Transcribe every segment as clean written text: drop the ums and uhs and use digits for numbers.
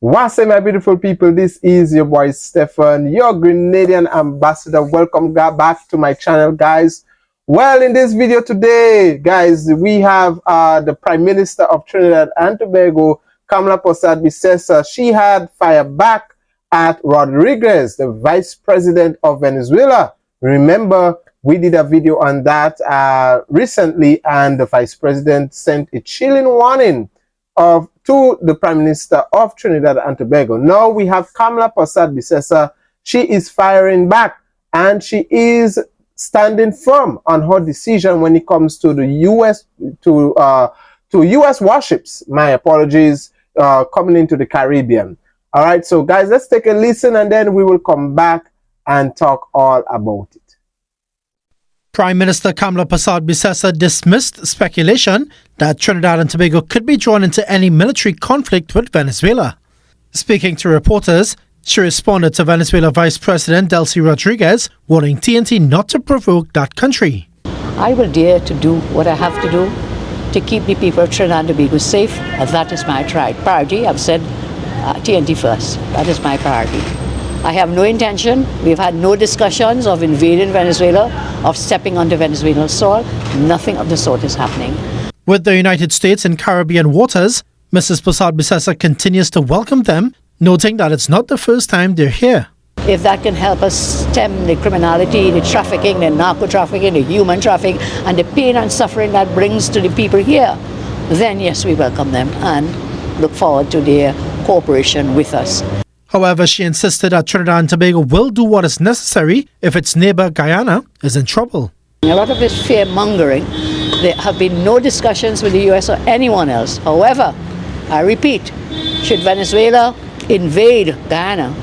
What's up, my beautiful people? This is your boy Stefan, your Grenadian ambassador. Welcome back to my channel, guys. Well, in this video today, guys, we have the Prime Minister of Trinidad and Tobago, Kamla Bisessar. She had fire back at Rodriguez, the Vice President of Venezuela. Remember, we did a video on that recently, and the Vice President sent a chilling warning to the Prime Minister of Trinidad and Tobago. Now we have Kamla Bisessar. She is firing back, and she is standing firm on her decision when it comes to the U.S. to U.S. warships. My apologies, coming into the Caribbean. All right, so guys, let's take a listen, and then we will come back and talk all about it. Prime Minister Kamla Bisessar dismissed speculation that Trinidad and Tobago could be drawn into any military conflict with Venezuela. Speaking to reporters, she responded to Venezuela Vice President Delcy Rodriguez, warning TNT not to provoke that country. I will dare to do what I have to do to keep the people of Trinidad and Tobago safe, and that is my priority. I've said TNT first. That is my priority. I have no intention, we've had no discussions of invading Venezuela, of stepping onto Venezuelan soil. Nothing of the sort is happening. With the United States in Caribbean waters, Mrs. Bisessar continues to welcome them, noting that it's not the first time they're here. If that can help us stem the criminality, the trafficking, the narco-trafficking, the human trafficking, and the pain and suffering that brings to the people here, then yes, we welcome them and look forward to their cooperation with us. However, she insisted that Trinidad and Tobago will do what is necessary if its neighbor Guyana is in trouble. A lot of this fear-mongering, there have been no discussions with the US or anyone else. However, I repeat, should Venezuela invade Guyana,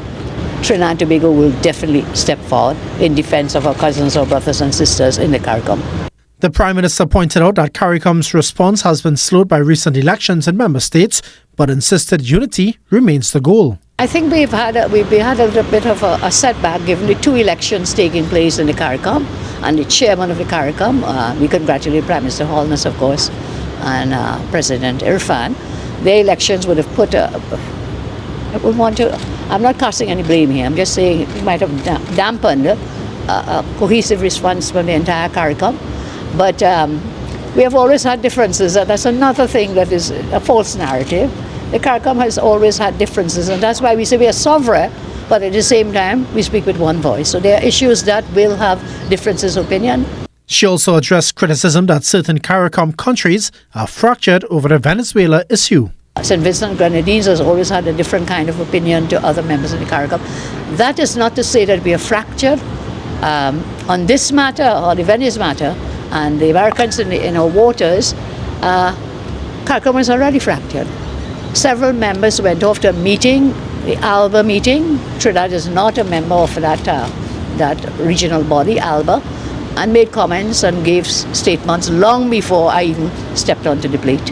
Trinidad and Tobago will definitely step forward in defense of our cousins or brothers and sisters in the Caricom. The Prime Minister pointed out that Caricom's response has been slowed by recent elections in member states, but insisted unity remains the goal. I think we've had a little bit of a setback given the two elections taking place in the Caricom, and the chairman of the Caricom, we congratulate Prime Minister Holness, of course, and President Irfan. Their elections would have put I'm not casting any blame here, I'm just saying it might have dampened a cohesive response from the entire Caricom. But we have always had differences, and that's another thing that is a false narrative. The Caricom has always had differences, and that's why we say we are sovereign, but at the same time, we speak with one voice. So there are issues that will have differences of opinion. She also addressed criticism that certain Caricom countries are fractured over the Venezuela issue. St. Vincent and Grenadines has always had a different kind of opinion to other members of the Caricom. That is not to say that we are fractured. On this matter, or the Venice matter, and the Americans in our waters, Caricom is already fractured. Several members went off to a meeting, the ALBA meeting. Trinidad is not a member of that regional body, ALBA, and made comments and gave statements long before I even stepped onto the plate.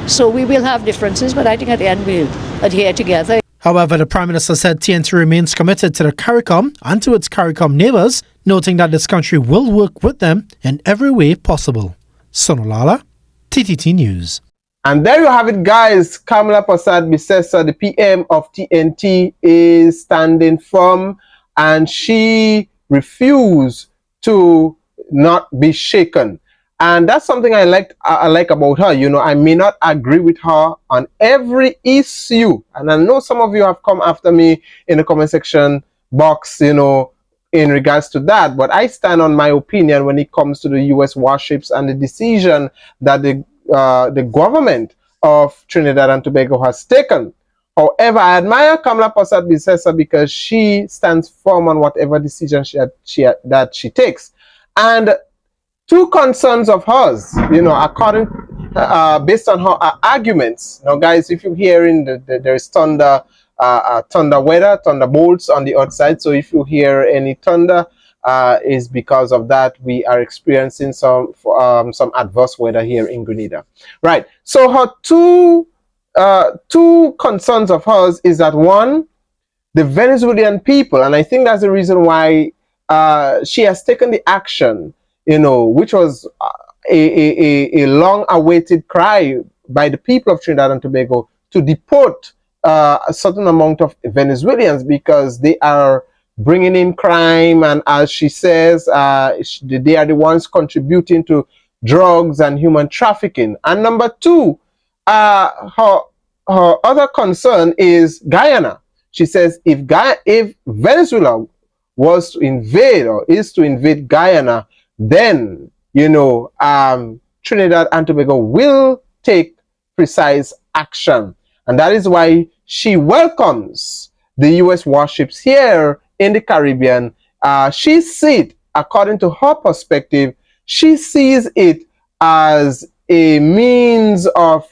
So we will have differences, but I think at the end we'll adhere together. However, the Prime Minister said TNT remains committed to the Caricom and to its Caricom neighbours, noting that this country will work with them in every way possible. Sonolala, TTT News. And there you have it, guys. Kamla Bisessar, the PM of TNT, is standing firm, and she refused to not be shaken. And that's something I like about her. You know, I may not agree with her on every issue, and I know some of you have come after me in the comment section box, you know, in regards to that, but I stand on my opinion when it comes to the U.S. warships and the decision that the government of Trinidad and Tobago has taken. However, I admire Kamla Bisessar because she stands firm on whatever decision that she takes. And two concerns of hers, you know, based on her arguments. Now, guys, if you're hearing there is thunder weather, thunderbolts on the outside. So if you hear any thunder, is because of that we are experiencing some adverse weather here in Grenada. Right. So her two concerns of hers is that, one, the Venezuelan people, and I think that's the reason why she has taken the action, you know, which was a long-awaited cry by the people of Trinidad and Tobago to deport a certain amount of Venezuelans because they are bringing in crime, and as she says, they are the ones contributing to drugs and human trafficking. And number two, her other concern is Guyana. She says if Venezuela was to invade or is to invade Guyana, then Trinidad and Tobago will take precise action. And that is why she welcomes the U.S. warships here in the Caribbean. She sees it, according to her perspective, she sees it as a means of,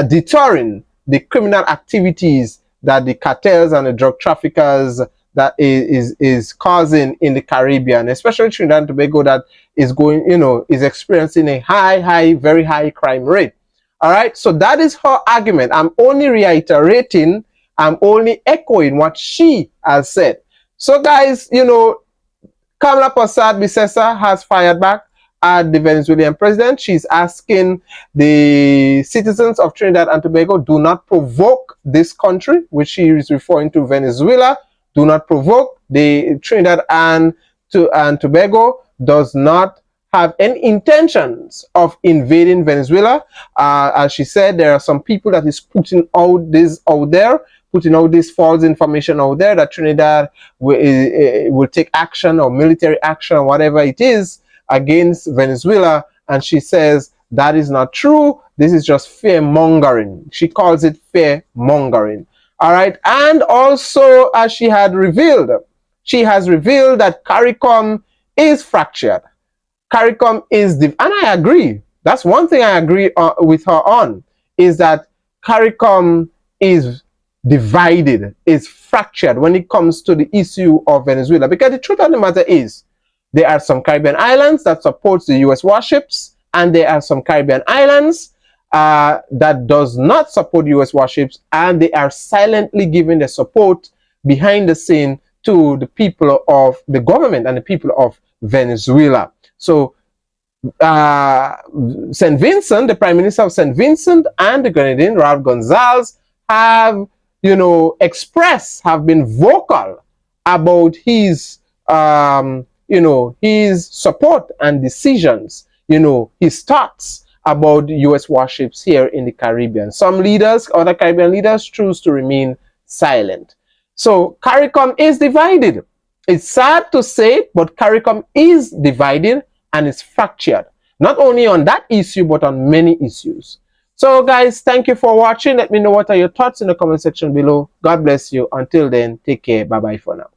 deterring the criminal activities that the cartels and the drug traffickers that is causing in the Caribbean, especially Trinidad and Tobago, that is going, is experiencing a very high crime rate. All right, so that is her argument. I'm only reiterating, I'm only echoing what she has said. So guys, Kamla Prasad Bisessar has fired back at the Venezuelan president. She's asking the citizens of Trinidad and Tobago, do not provoke this country, which she is referring to Venezuela. Do not provoke. The Trinidad and Tobago does not have any intentions of invading Venezuela. As she said, there are some people that is putting out this out there, putting out this false information out there that Trinidad will take action or military action or whatever it is against Venezuela. And she says that is not true. This is just fear mongering. She calls it fear mongering. All right. And also, as she has revealed that Caricom is fractured. Caricom is, and I agree. That's one thing I agree with her on, is that Caricom is divided, is fractured when it comes to the issue of Venezuela. Because the truth of the matter is, there are some Caribbean islands that supports the U.S. warships, and there are some Caribbean islands that does not support U.S. warships, and they are silently giving the support behind the scene to the people of the government and the people of Venezuela. So St. Vincent, the Prime Minister of St. Vincent and the Grenadine, Ralph Gonzalez, have been vocal about his his support and decisions, his thoughts about U.S. warships here in the Caribbean. Some leaders, other Caribbean leaders, choose to remain silent. So Caricom is divided. It's sad to say, but Caricom is divided and it's fractured. Not only on that issue, but on many issues. So guys, thank you for watching. Let me know what are your thoughts in the comment section below. God bless you. Until then, take care. Bye-bye for now.